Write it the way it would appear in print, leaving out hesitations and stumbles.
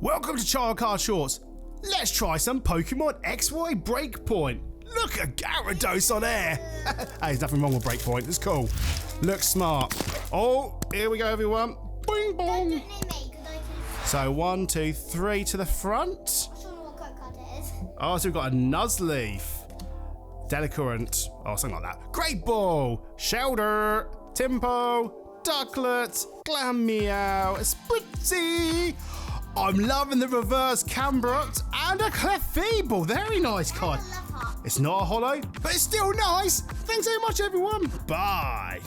Welcome to Child Card Shorts. Let's try some Pokemon XY Breakpoint. Look at Gyarados on air. Hey, there's nothing wrong with Breakpoint. It's cool. Looks smart. Oh, here we go, everyone. Boing, bong. So 1, 2, 3 to the front. Oh, so we've got a Nuzleaf, Delicurrent, oh, something like that. Great Ball, Shelter, Timpo, Ducklet, Glameow, Spritzy. I'm loving the reverse Cambrot and a Clefable. Very nice card. It's not a holo, but it's still nice. Thanks so much, everyone. Bye.